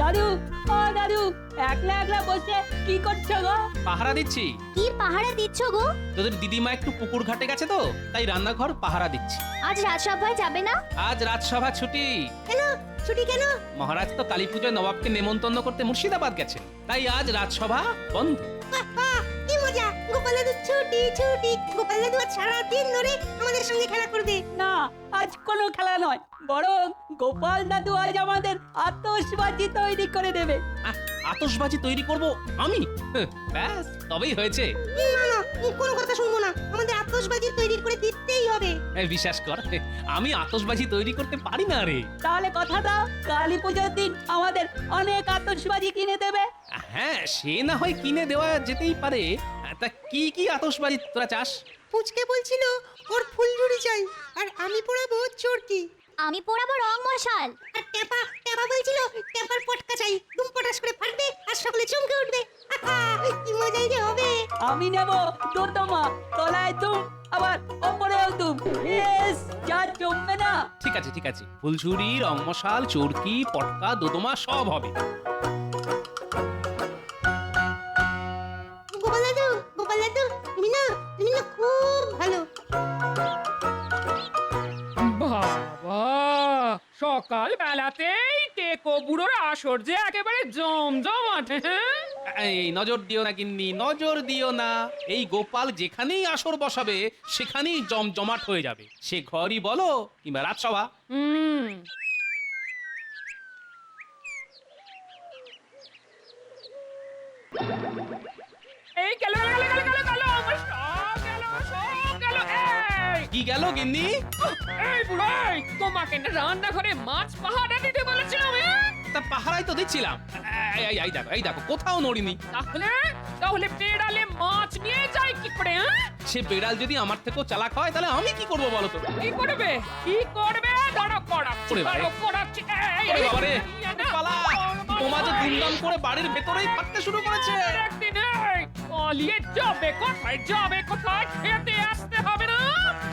দাদু, ও দাদু, একলা একলা বসে কি করছো গো? পাহারা দিচ্ছি। কি পাহারা দিচ্ছ গো? তোদের দিদিমা একটু পুকুর ঘাটে গেছে তো, তাই রান্নাঘর পাহারা দিচ্ছি। আজ রাজসভায় যাবে না? আজ রাজসভা ছুটি। কেন ছুটি কেন? মহারাজ তো কালী পুজোয় নবাবকে নেমন্তন্ন করতে মুর্শিদাবাদ গেছেন, তাই আজ রাজসভা বন্ধ। কি মজা! গোপাল দাদু ছুটি ছুটি। গোপাল দাদু আজ সারাদিন ধরে আমাদের সঙ্গে খেলা করবে। না, আজ কোনো খেলা নয়, বরং গোপাল দাদু আজ আমাদের আতশবাজি তৈরি করে দেবে। আতশবাজি তৈরি করব আমি? ব্যাস, তবেই হয়েছে। না না, কোনো কথা শুনবো না। আমাদের আতশবাজি তৈরি করে দিতেই হবে। বিশ্বাস কর, আমি আতশবাজি তৈরি করতে পারি না রে। তাহলে কথা দাও, কালী পুজোর দিন আমাদের অনেক আতশবাজি কিনে দেবে। হ্যাঁ, সে না হয় কিনে দেওয়া যেতেই পারে। তা কি কি আতশবাজি তোরা চাস? পুচকে বলছিল ওর ফুলঝুরি চাই, আর আমি পড়াবো চরকি। আমি পোড়াবো রং মশাল। আর টেপা টেপা বলছিল টেপার পটকা চাই, দুম পটাস করে ফাটবে আর সকলে চমকে উঠবে। কি মজাই যে হবে! আমি নেব দোতমা, তলায় তুম, আবার ওপরেও তুম। বেশ, যা জমবে না। ঠিক আছে ঠিক আছে, ফুলঝুরি, রংমশাল, চরকি, পটকা, দোদমা সব হবে। গোপাল দাদু, গোপাল দাদু, তুমি না খুব ভালো। বাবা, সকাল বেলাতেই টেকো বুড়োর আসর যে একেবারে জমজমাট। এই নজর দিও না গিন্নি, নজর দিও না। এই গোপাল যেখানেই আসর বসাবে সেখানেই জমজমাট হয়ে যাবে, সে ঘরই বলো কিংবা রাজসভা। হুম, এই গেল গেল গেল গেল গেল আমার সব গেল। এই কি গেল গিন্নি? এই বুড়ো, তোমাকে না রান্নাঘরে মাছ পাহারা দিতে বলেছিলাম। তা পাহারাই তো দিচ্ছিলাম। এই দেখো কোথাও নড়িনি। তাহলে তাহলে বেড়ালে মাছ নিয়ে যায় কি করে? সে বেড়াল যদি আমার থেকেও চালাক হয় তাহলে আমি কি করবো বলো তো? কি করবে? কি করবে? দাঁড়া করাচ্ছি, ওরে বাবা। দাঁড়া করাচ্ছি। ওরে বাবারে, পালা! বোমা যে দুমদাম করে বাড়ির ভেতরেই ফাটতে শুরু করেছে। একদিন পালিয়ে যাবে কোথায় খেতে আসতে হবে না?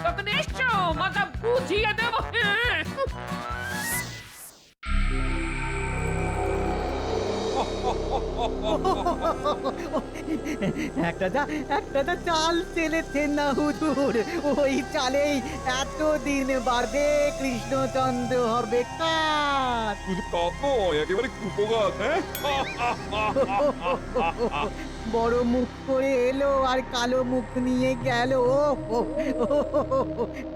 তখন এসো, মজা বুঝিয়ে দেবো। একটা যা চাল চেলেছেন না হুজুর, ওই চালেই এতদিন বাড়বে কৃষ্ণচন্দ্র হবে কার। শুধু কাপ নয়, একেবারে কুপোগাছ। হ্যাঁ, বড় মুখ করে এলো আর কালো মুখ নিয়ে গেল।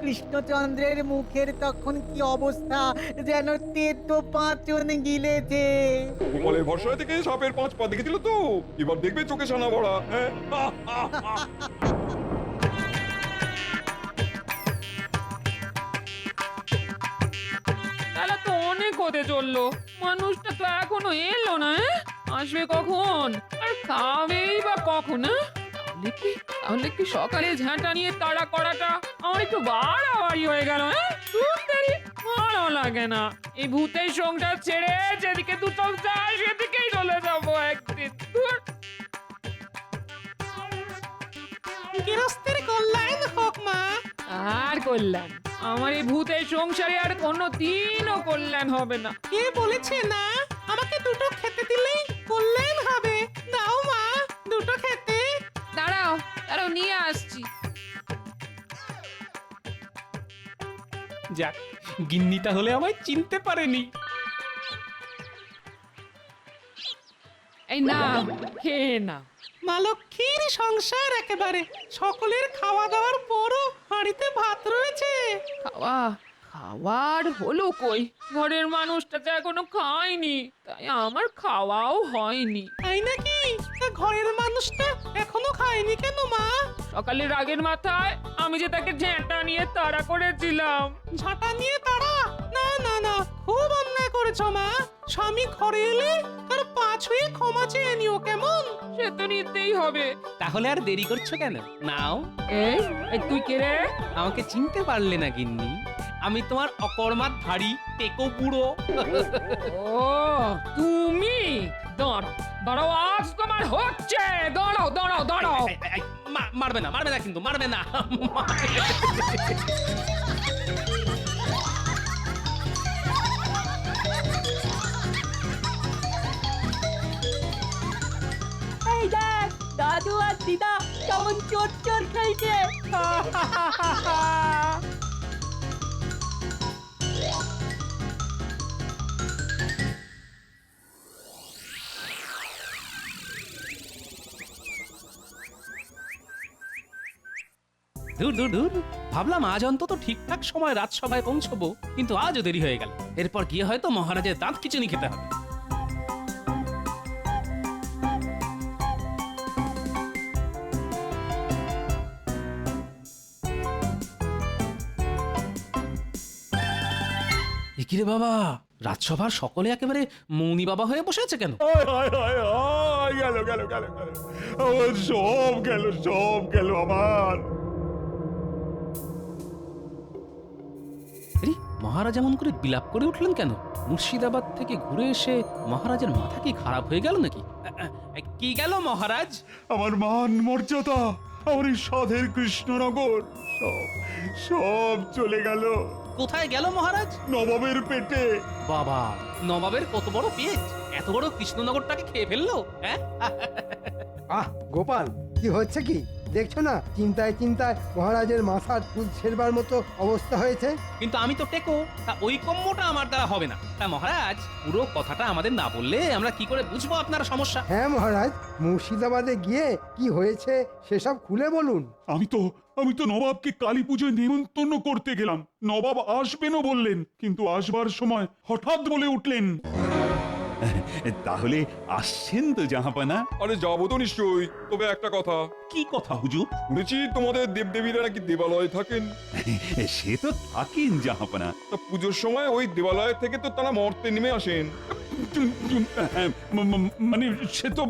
কৃষ্ণচন্দ্রের মুখের তখন কি অবস্থা, যেন তেতো পাঁচন গিলেছে। গোপালের ভরসা থেকে সাপের 5 পা দেখেছিল তো, এবার দেখবে চোখে সানা ভরা। হ্যাঁ, তাহলে তো অনেক হতে চললো, মানুষটা তো এখনো এলো না। আসবে কখন আর খাবেই বা কখন? তাহলে কি সকালে ঝাঁটা নিয়ে তাড়া করাটা আমার একটু বাড়াবাড়ি হয়ে গেল? ভালো লাগে না। এই ভূতের সংসার ছেড়ে যেদিকে দু চোখ যায় সেদিকেই চলে যাবো একদিন। গৃহস্থের কল্যাণ হোক মা। আর কল্যাণ? আমার এই ভূতের সংসারে আর কোনো দিনও কল্যাণ হবে না। কে বলেছে না? আমাকে দুটো খেতে দিলেই কল্যাণ হবে। দাও মা, দুটো খেতে। দাঁড়াও দাঁড়াও, নিয়ে আসছি। যাক, গিন্নি তাহলে আমায় চিনতে পারেনি। এই না, খেয়ে না। মা লক্ষ্মীর সংসার একেবারে, সকলের খাওয়া দাওয়ার পরও হাঁড়িতে ভাত রয়েছে। খাওয়ার হলো কই? ঘরের মানুষটা তো এখনো খায়নি, তাই আমার খাওয়াও হয়নি। তাই নাকি? তা ঘরের মানুষটা এখনো খায়নি কেন মা? সকালে রাগের মাথায় আমি যে তাকে ঝেঁটা নিয়ে তাড়া করেছিলাম। ঝাঁটা নিয়ে তারা? না না না, খুব অন্যায় করেছো মা। স্বামী ঘরে এলে তার পা ছুঁয়ে ক্ষমা চেয়ে নিও, কেমন? সে তো নিতেই হবে। তাহলে আর দেরি করছো কেন? নাও। এই এই তুই কে রে? আমাকে চিনতে পারলে না গিন্নি? আমি তোমার অকর্মাত ভারী টেকো বুড়ো। ও তুমি? দাঁড়াও দাঁড়াও, আজ তোমার হচ্ছে। দাঁড়াও দাঁড়াও দাঁড়াও। মারবে না কিন্তু, মারবে না। হাতিদা কেমন চোর চোর খেলছে। দূর দূর দূর, ভাবলাম আজ অন্তত ঠিকঠাক সময় রাজসভায় পৌঁছবো, কিন্তু আজও দেরি হয়ে গেল। এরপর গিয়ে হয়তো মহারাজের দাঁত খিচুনি খেতে হবে। কিরে বাবা, রাজসভার সকলে একেবারে মৌনি বাবা হয়ে বসে আছে কেন? গেল গেল গেল গেল আমার সব গেল, সব গেল আমার। আরে, মহারাজ এমন করে বিলাপ করে উঠলেন কেন? মুর্শিদাবাদ থেকে ঘুরে এসে মহারাজের মাথা কি খারাপ হয়ে গেল নাকি? কি গেল মহারাজ? আমার মান মর্যাদা, আমার এই সাধের কৃষ্ণনগর সব সব চলে গেল কোথায় গেল মহারাজ? নবাবের পেটে। বাবা, নবাবের কত বড় পেট, এত বড় কৃষ্ণনগরটাকে খেয়ে ফেললো? হ্যাঁ, আহ গোপাল, কি হচ্ছে কি দেখছো না? চিন্তায় চিন্তায় মহারাজের মাথার চুল ছেড়বার মতো অবস্থা হয়েছে। কিন্তু আমি তো টেকো, তা ওই কম্মটা আমার দ্বারা হবে না। তা মহারাজ, পুরো কথাটা আমাদের না বললে আমরা কি করে বুঝবো আপনার সমস্যা? হ্যাঁ মহারাজ, মুর্শিদাবাদে গিয়ে কি হয়েছে সেসব খুলে বলুন। আমি তো নবাবকে কালী পুজোয় নেমন্তন্ন করতে গেলাম। নবাব আসবেনও বললেন, কিন্তু আসবার সময় হঠাৎ বলে উঠলেন। তাহলে আসছেন তো জাহাপানা? আরে যাবো তো নিশ্চয়ই, তবে একটা কথা। কি কথা হুজুর? শুনেছি তোমাদের দেবদেবীরা নাকি দেবালয়ে থাকেন। সে তো থাকেন জাহাপানা। তা পুজোর সময় ওই দেবালয় থেকে তো তারা মর্তে নেমে আসেন। মানে সে তো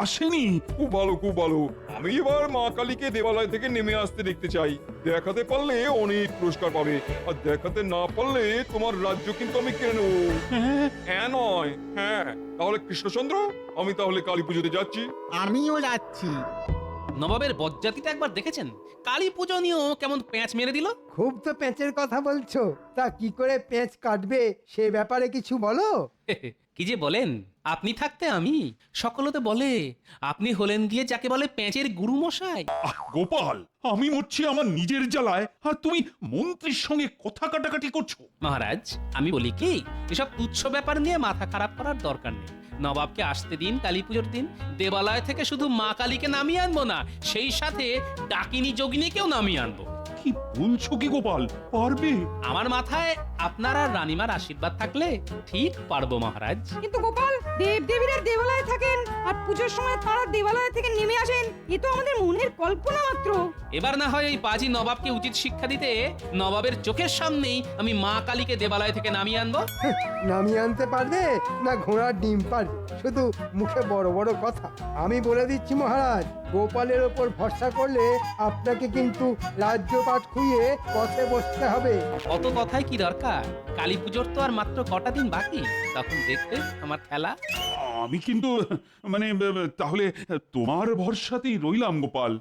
আসেনি। খুব ভালো, খুব ভালো। আমি এবার মা কালীকে দেবালয় থেকে নেমে আসতে দেখতে চাই। দেখাতে পারলে অনেক পুরস্কার পাবে, আর দেখাতে না পারলে তোমার রাজ্য কিন্তু আমি কেড়ে নেবো। হ্যাঁ নয় হ্যাঁ। তাহলে কৃষ্ণচন্দ্র, আমি তাহলে কালী পুজোতে যাচ্ছি। আমিও যাচ্ছি। নবাবের বজ্জাতিটা একবার দেখেছেন? কালী পুজো নিয়েও কেমন প্যাঁচ মেরে দিল। খুব তো পেঁচের কথা বলছো, তা কি করে পেঁচ কাটবে সে ব্যাপারে কিছু বলো। কি যে বলেন, আপনি থাকতে আমি। সকলে তো বলে আপনি হলেন গিয়ে যাকে বলে পেঁচের গুরু মশাই। গোপাল, আমি মরছি আমার নিজের জ্বালায়, আর তুমি মন্ত্রীর সঙ্গে কথা কাটাকাটি করছো। মহারাজ, আমি বলি কি, এসব তুচ্ছ ব্যাপার নিয়ে মাথা খারাপ করার দরকার নেই। নবাবকে আসতে দিন কালী পুজোর দিন। দেবালয় থেকে শুধু মা কালীকে নামিয়ে আনবো না, সেই সাথে ডাকিনী যোগিনীকেও নামিয়ে আনবো। কি বলছো কি গোপাল, পারবে? আমার মাথায় আপনার আর রানীমার আশীর্বাদ থাকলে ঠিক পারবো মহারাজ। কিন্তু গোপাল, দেবদেবীরা দেবালয়ে থাকেন আর পুজোর সময় তারা দেবালয় থেকে নেমে আসেন, এ তো আমাদের মনের কল্পনা মাত্র। এবার না হয় এই পাজি নবাবকে উচিত শিক্ষা দিতে নবাবের চোখের সামনেই আমি মা কালীকে দেবালয় থেকে নামিয়ে আনবো। নামিয়ে আনতে পারবে না ঘোড়ার ডিম পারবে, শুধু মুখে বড় বড় কথা। আমি বলে দিচ্ছি মহারাজ, গোপালের ওপর ভরসা করলে আপনাকে কিন্তু রাজ্যপাট খুইয়ে পথে বসতে হবে। অত কথাই কি দরকার? কালী পুজোর তো আর মাত্র কটা দিন বাকি, তখন দেখতে আমার খেলা। আমি কিন্তু মানে তাহলে তোমার ভরসাতেই রইলাম গোপাল।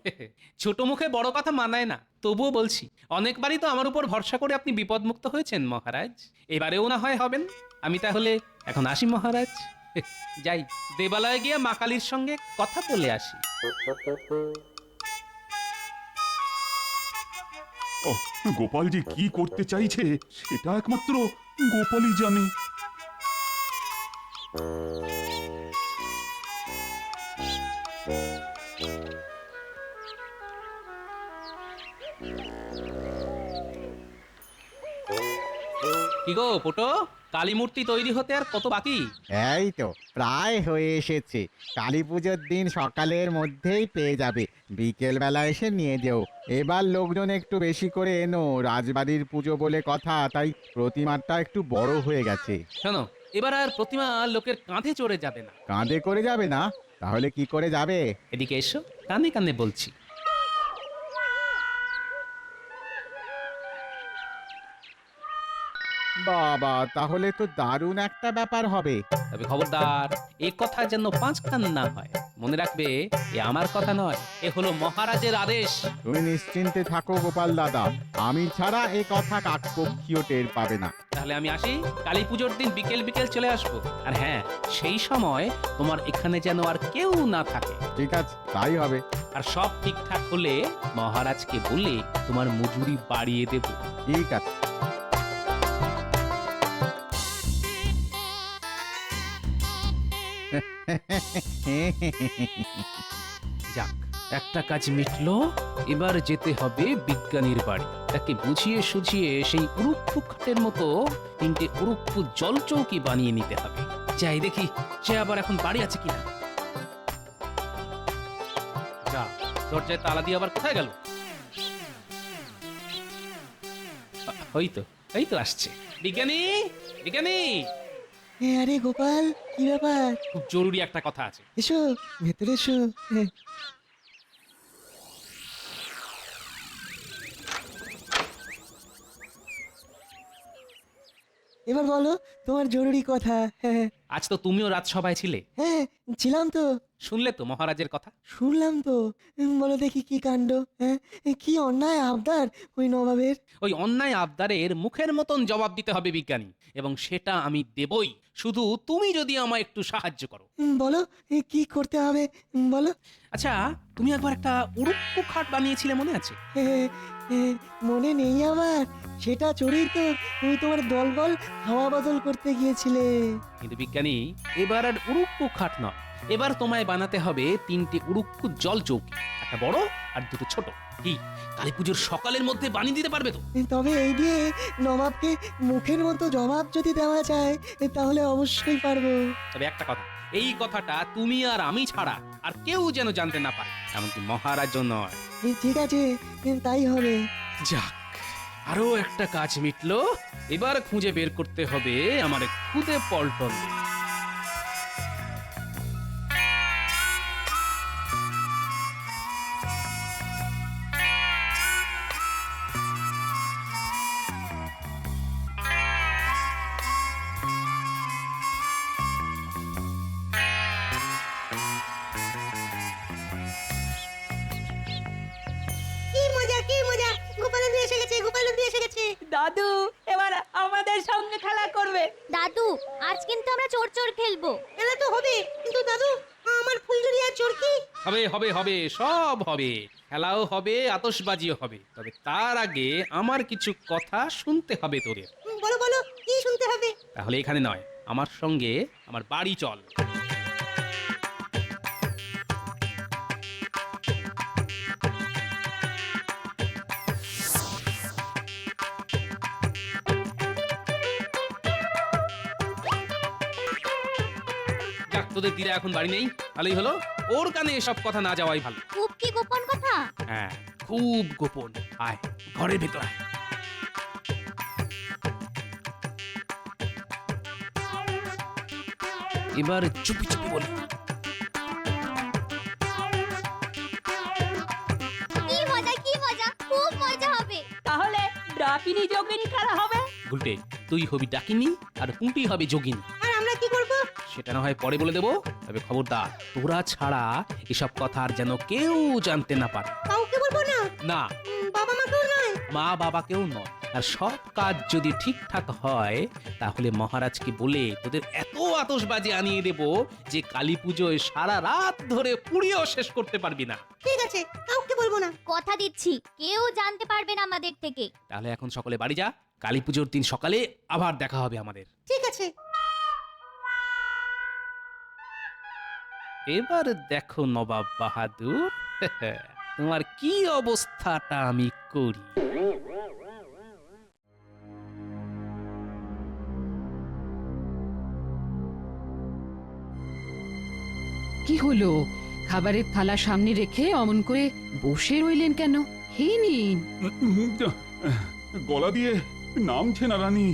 ছোট মুখে বড় কথা মানায় না, তবুও বলছি, অনেকবারই তো আমার উপর ভরসা করে আপনি বিপদমুক্ত হয়েছেন মহারাজ, এবারেও না হয় হবেন। আমি তাহলে এখন আসি মহারাজ। যাই, দেবালয়ে গিয়ে মা কালীর সঙ্গে কথা বলে আসি। গোপাল যে কি করতে চাইছে সেটা একমাত্র গোপালই জানে। কি গো পোটো, কালী মূর্তি তৈরি হতে আর কত বাকি? এই তো প্রায় হয়ে এসেছে। কালী পুজোর দিন সকালের মধ্যেই পেয়ে যাবে, বিকেল বেলা এসে নিয়ে যেও। এবার লোকজন একটু বেশি করে এনো, রাজবাড়ির পুজো বলে কথা, তাই প্রতিমাটা একটু বড় হয়ে গেছে। শোনো, এবার আর প্রতিমা লোকের কাঁধে চড়ে যাবে না। কাঁধে করে যাবে না? তাহলে কি করে যাবে? এদিকে এসো, কানে কানে বলছি। বাবা, তাহলে তো দারুণ একটা ব্যাপার হবে। তবে খবরদার, এ কথা যেন 5 কান না হয়। মনে রাখবে, এ আমার কথা নয়, এ হলো মহারাজের আদেশ। তুমি নিশ্চিন্তে থাকো গোপাল দাদা, আমি ছাড়া এ কথা কাকপক্ষীয় টের পাবে না। তাহলে আমি আসি, কালী পুজোর দিন বিকেল বিকেল চলে আসবো। আর হ্যাঁ, সেই সময় তোমার এখানে যেন আর কেউ না থাকে। ঠিক আছে, তাই হবে। আর সব ঠিকঠাক হলে মহারাজকে বলে তোমার মজুরি বাড়িয়ে দেব। ঠিক আছে। যাক, একটা কাজ মিটলো। এবার যেতে হবে বিজ্ঞানীর বাড়ি। তাকে বুঝিয়ে সুঝিয়ে সেই উড়ুপ্পু খাটের মতো 3টে উড়ুপ্পু জলচৌকি বানিয়ে নিতে হবে। যাই দেখি সে আবার এখন বাড়ি আছে কিনা। যা, দরজায় তালা দিয়ে আবার কোথায় গেল? এই তো আসছে। বিজ্ঞানী, বিজ্ঞানী, আরে গোপাল, কি ব্যাপার? খুব জরুরি একটা কথা আছে। এসো, ভেতরে এসো। এবার বলো তোমার জরুরি কথা। হ্যাঁ আজ তো তুমিও রাজসভায় ছিলে, হ্যাঁ, ছিলাম তো। শুনলে তো মহারাজের কথা? শুনলাম তো। বলো দেখি কি কাণ্ড। হ্যাঁ, কি অন্যায় আবদার ওই নবাবের। ওই অন্যায় আবদারের মুখের মতন জবাব দিতে হবে বিজ্ঞানী, এবং সেটা আমি দেবই, শুধু তুমি যদি আমায় একটু সাহায্য করো। বলো কি করতে হবে, বলো। আচ্ছা, তুমি একবার একটা উড়ুপ্পু খাট বানিয়েছিলে, মনে আছে? মনে নেই আমার, সেটা চড়েই তো তুমি তোমার দলবল হাওয়া বদল করতে গিয়েছিলে। কিন্তু বিজ্ঞানী, এবার আর উড়ুপ্পু খাট নয়, এবার তোমায় বানাতে হবে 3টে উড়ুপ্পু জল চৌকি, একটা বড় আর 2টো ছোট। কি কালী পুজোর সকালের মধ্যে বানিয়ে দিতে পারবে তো? তবে এই দিয়ে নবাবকে মুখের মতো জবাব যদি দেওয়া যায় তাহলে অবশ্যই পারবো। তবে একটা কথা, এই কথাটা তুমি আর আমি ছাড়া আর কেউ যেন জানতে না পারে, এমনকি মহারাজও নয়। ঠিক আছে, তাই হবে। যাক, আরো একটা কাজ মিটলো। এবার খুঁজে বের করতে হবে আমার খুদে পল্টন। কি মজা, কি মজা! গোপালন দিয়ে এসে গেছে, গোপালন দিয়ে এসে গেছে। দাদু এবার আমাদের সঙ্গে খেলা করবে। দাদু, আজ কিন্তু আমরা চোর চোর খেলবো। খেলা তো হবে, কিন্তু দাদু, আমার ফুলঝুরি আর চোরকি। হবে হবে হবে, সব হবে। খেলাও হবে, আতশবাজিও হবে। তবে তার আগে আমার কিছু কথা শুনতে হবে তোদের। বলো বলো, কি শুনতে হবে? তাহলে এখানে নয়, আমার সঙ্গে আমার বাড়ি চল। যাক, তোদের দিদা এখন বাড়ি নেই, ভালোই হলো। ওর কানে এসব কথা না যাওয়াই ভালো। খুব কি গোপন কথা? হ্যাঁ, খুব গোপন। আয়, ঘরের ভেতর আয়। এবার চুপি চুপি বলি। কি মজা, কি মজা, খুব মজা হবে। তাহলে ডাকিনি যোগিনী খেলা হবে। গুলটে, তুই হবি ডাকিনী আর পুঁটি হবে যোগিনী। আর আমরা কি করব? সেটা না হয় পরে বলে দেবো। তবে খবরদার, তোরা ছাড়া এসব কথা আর যেন কেউ জানতে না পারে। কাউকে বলবো না? না, বাবা মাকেও নয়? মা বাবাকেও নয়। আর সব কাজ যদি ঠিকঠাক হয়, তাহলে মহারাজকে বলে তোদের এত আতশবাজি আনিয়ে দেব যে কালী পুজোয় সারা রাত ধরে পুড়িয়েও শেষ করতে পারবি না। ঠিক আছে, কাউকে বলবো না। কথা দিচ্ছি, কেউ জানতে পারবে না আমাদের থেকে। তাহলে এখন সকলে বাড়ি যা, কালী পুজোর দিন সকালে আবার দেখা হবে আমাদের। ঠিক আছে। এবার দেখো নবাব বাহাদুর, তোমার কি অবস্থাটা আমি করি। কি হলো? খাবারের থালা সামনে রেখে অমন করে বসে রইলেন কেন? খেয়ে নিন। গলা দিয়ে নামছে না রানী,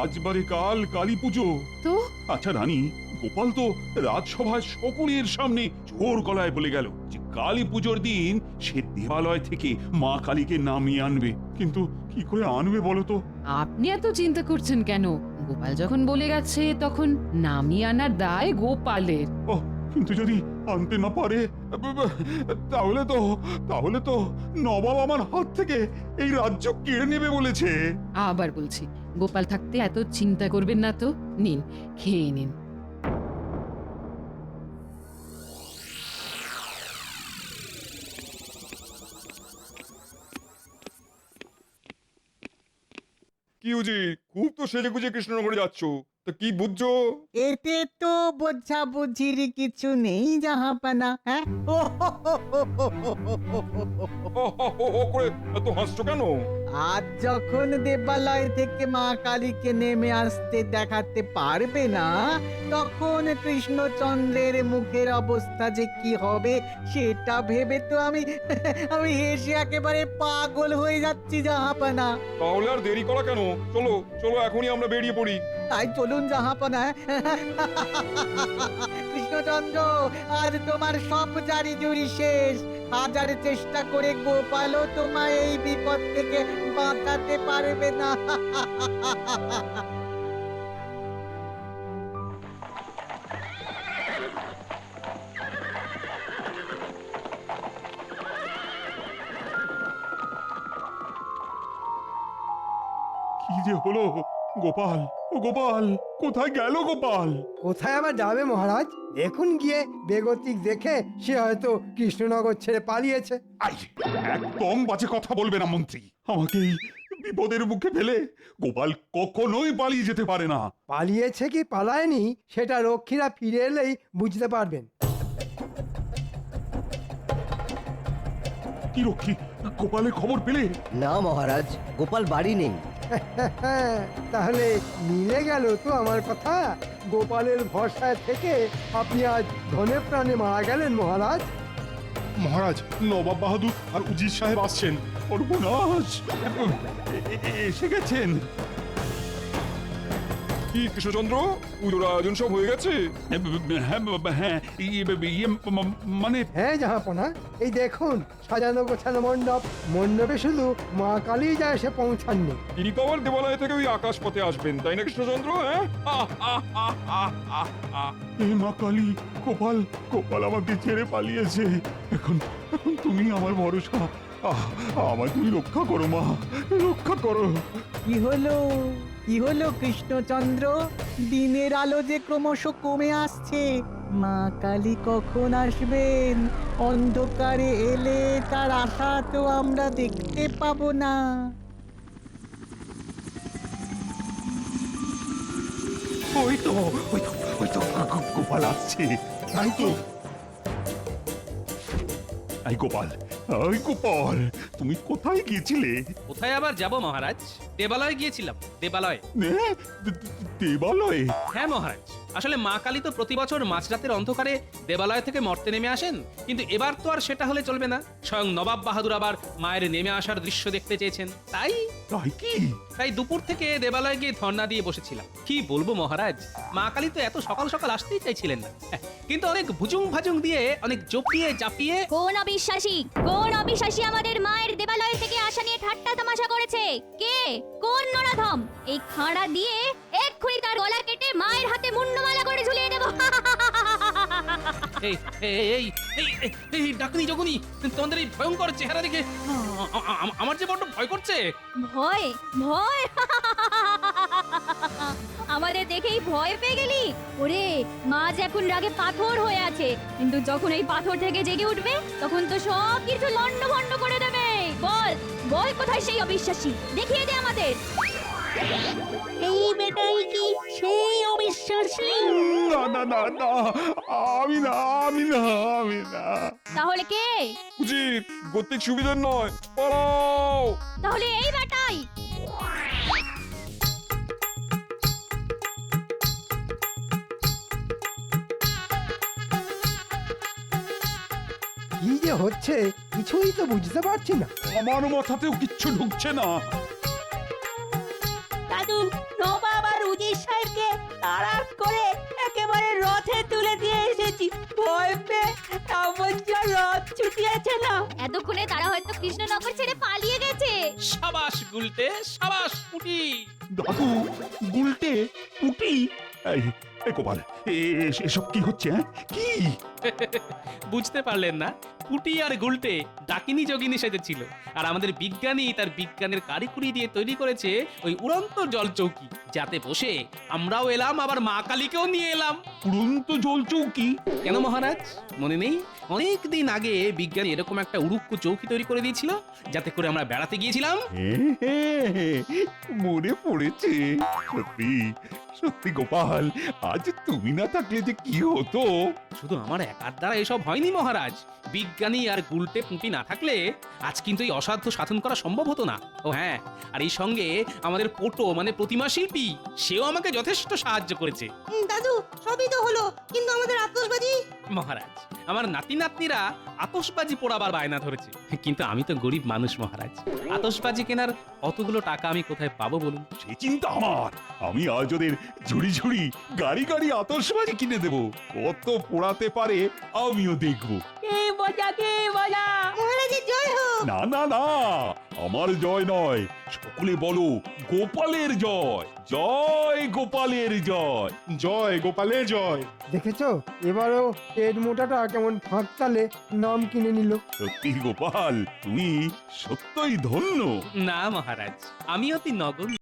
আজ বারে কাল কালী পুজো। তো আচ্ছা রানী, গোপাল তো রাজসভায় সকলের সামনে জোর গলায় বলে গেল যে কালী পুজোর দিন সে দেবালয় থেকে মা কালীকে নামিয়ে আনবে, কিন্তু কি করে আনবে বলো তো? আপনি এত চিন্তা করছেন কেন? গোপাল যখন বলে গেছে তখন নামিয়ে আনার দায় গোপালের। ও, কিন্তু যদি আনতে না পারে তাহলে তো নবাব আমার হাত থেকে এই রাজ্য কেড়ে নেবে বলেছে। আবার বলছি, গোপাল থাকতে এত চিন্তা করবেন না তো। নিন, খেয়ে নিন। কি উজি, খুব তো সেজে গুজে কৃষ্ণনগরে যাচ্ছ, তা কি বুঝছো? এতে তো বোঝাবুঝির কিছু নেই জাহাপানা। হ্যাঁ, হো করে এত হাসছো কেন? আজ যখন দেবালয় থেকে মা কালীকে নেমে আসতে দেখাতে পারবে না, তখন কৃষ্ণচন্দ্রের মুখের অবস্থা যে কি হবে সেটা ভেবে তো আমি হেসে একেবারে পাগল হয়ে যাচ্ছি জাহাপানা। তাহলে আর দেরি করা কেন? চলো চলো, এখনই আমরা বেরিয়ে পড়ি। তাই চলুন জাহাপানা। কৃষ্ণচন্দ্র, আজ তোমার সব জারি জুরি শেষ। হাজার চেষ্টা করে গোপালও তোমায় এই বিপদ থেকে বাঁচাতে পারবে না। কি যে হলো? গোপাল, ও গোপাল, কোথায় গেল গোপাল? কোথায় আবার যাবে মহারাজ? দেখুন গিয়ে, বেগতিক দেখে সে হয়তো কৃষ্ণনগর ছেড়ে পালিয়েছে। আই, একদম বাজে কথা বলবে না মন্ত্রী। আমাকে এই বিপদের মুখে ফেলে গোপাল কখনোই পালিয়ে যেতে পারে না। পালিয়েছে কি পালায়নি সেটা রক্ষীরা ফিরে এলেই বুঝতে পারবেন। কি রক্ষী, গোপালের খবর পেলে? না মহারাজ, গোপাল বাড়ি নেই। তাহলে মিলে গেল তো আমার কথা। গোপালের ভরসায় থেকে আপনি আজ ধনে প্রাণে মারা গেলেন মহারাজ। মহারাজ, নবাব বাহাদুর আর উজির সাহেব আসছেন। সর্বনাশ, এসে গেছেন। কি কৃষ্ণচন্দ্র, পুজোর আয়োজন সব হয়ে গেছে? হ্যাঁ, মানে হ্যাঁ জাহাপনা, এই দেখুন সাজানো গোছানো মণ্ডপ। মণ্ডপে শুধু মা কালী যা এসে পৌঁছাননি। তিনি তো আবার দেবালয় থেকে ওই আকাশ পথে আসবেন, তাই না কৃষ্ণচন্দ্র? হ্যাঁ, এ মা কালী, গোপাল আমাকে ছেড়ে পালিয়েছে। এখন তুমি আমার ভরসা। আমায় তুমি রক্ষা করো মা, রক্ষা করো। কি হলো কৃষ্ণচন্দ্র? দিনের আলো যে ক্রমশ কমে আসছে। মা কালী কখন আসবেন? অন্ধকারে এলে তার আশা তো আমরা দেখতে পাবো না। ওই তো গোপাল আসছে। তাই তো। গোপাল, তুমি কোথায় গিয়েছিলে? কোথায় আবার যাব মহারাজ? দেবালয়ে গিয়েছিলাম। দেবালয়ে। দেবালয়ে? হ্যাঁ মহারাজ, আসলে মা কালী তো প্রতি বছর মাঝরাতের অন্ধকারে দেবালয় থেকে মর্তে নেমে আসেন, কিন্তু এবার তো আর সেটা হলে চলবে না। স্বয়ং নবাব বাহাদুর আবার মায়ের নেমে আসার দৃশ্য দেখতে চেয়েছেন। তাই দুপুর থেকে দেবালয়ে গিয়ে ধর্ণা দিয়ে বসেছিলাম। কি বলবো মহারাজ, মা কালী তো এত সকাল সকাল আসতেই চাইছিলেন না, কিন্তু অনেক ভুজুং ভাজুং দিয়ে, অনেক জপিয়ে চাপিয়ে। কোন অবিশ্বাসী আমাদের মায়ের দেবালয় থেকে আসা নিয়ে ঠাট্টা তামাশা করেছে? কে? কোন নরাধম? এই খাঁড়া দিয়ে এক্ষুনি তার গলা কেটে মায়ের হাতে মুন্ডমালা করে ঝুলিয়ে দেব। এই ডাকনি জগনি, তোমাদের এই ভয়ঙ্কর চেহারা দেখে আমার যে বড্ড ভয় করছে। ভয়? আমাদের দেখেই ভয় পেয়ে গেলি? ওরে, মাছ এখন রাগে পাথর হয়ে আছে, কিন্তু যখন এই পাথর থেকে জেগে উঠবে তখন তো সব কিছু লন্ডভন্ড করে দেবে। বল কোথায় সেই অবিশ্বাসী? দেখিয়ে দে আমাদের। এই বেটাই কি সেই অবিশ্বাসী? না, আমি না। তাহলে কে? উজির, গতিক সুবিধার নয়, পালাও। তাহলে এই বেটাই। কি যে হচ্ছে কিছুই তো বুঝতে পারছি না। আমার মাথাতেও কিচ্ছু ঢুকছে না। দাদু, নবাব আর উজির সাহেবকে তাড়া করে একেবারে রথে তুলে দিয়ে এসেছি। ভয় পেয়ে কেমন যেন ছুটিয়েছে না। এতক্ষণে তারা হয়তো কৃষ্ণনগর ছেড়ে পালিয়ে গেছে। সাবাস গুলটে, সাবাস পুটি। দাদু গুলটে পুটি এই এই গোপাল এসব কি হচ্ছে হ্যাঁ? কি বুঝতে পারলেন না? পুটি আর গুলটে ডাকিনী যোগিনী সেজেছিল, আর আমাদের বিজ্ঞানী তার বিজ্ঞানের কারিকুরি দিয়ে তৈরি করেছে ওই উড়ন্ত জল চৌকি, যাতে বসে আমরাও এলাম, আবার মা কালীকেও নিয়ে এলাম। উড়ন্ত জল চৌকি? কেন মহারাজ মনে নেই? অনেক দিন আগে বিজ্ঞানী এরকম একটা উড়ুক্কু চৌকি তৈরি করে দিয়েছিল, যাতে করে আমরা বেড়াতে গিয়েছিলাম। মনে পড়েছে। সত্যি সত্যি গোপাল, আজ তুমি না থাকলে যে কি হতো। শুধু আমার একার দ্বারা এসব হয়নি মহারাজ, বিজ্ঞানী আর গুলটে পুঁটি না থাকলে আজ কিন্তু এই অসাধ্য সাধন করা সম্ভব হতো না। ও হ্যাঁ, আর এই সঙ্গে আমাদের পোটো মানে প্রতিমা শিল্পী, সেও আমাকে যথেষ্ট সাহায্য করেছে। দাদু সবই তো হলো, কিন্তু আমাদের আতশবাজি। মহারাজ, আমার নাতি নাতনিরা আতশবাজি পোড়াবার বায়না ধরেছে, কিন্তু আমি তো গরিব মানুষ মহারাজ, আতশবাজি কেনার অতগুলো টাকা আমি কোথায় পাবো বলুন? সে চিন্তা আমার। আমি আজ ওদের ঝুড়ি ঝুড়ি গাড়ি গাড়ি আতশবাজি কিনে দেবো। কত পোড়াতে পারে আমিও দেখবো। কে মজা কে মজা। মহারাজের জয় হোক। না না না, আমার জয় নয়, সকলে বলো গোপালের জয়। জয় গোপালের জয়। জয় গোপালের জয়। দেখেছো এবারও পেট মোটাটা কেমন ফাঁক তালে নাম কিনে নিল। সত্যি গোপাল, তুমি সত্যই ধন্য। না মহারাজ, আমি অতি নগণ্য।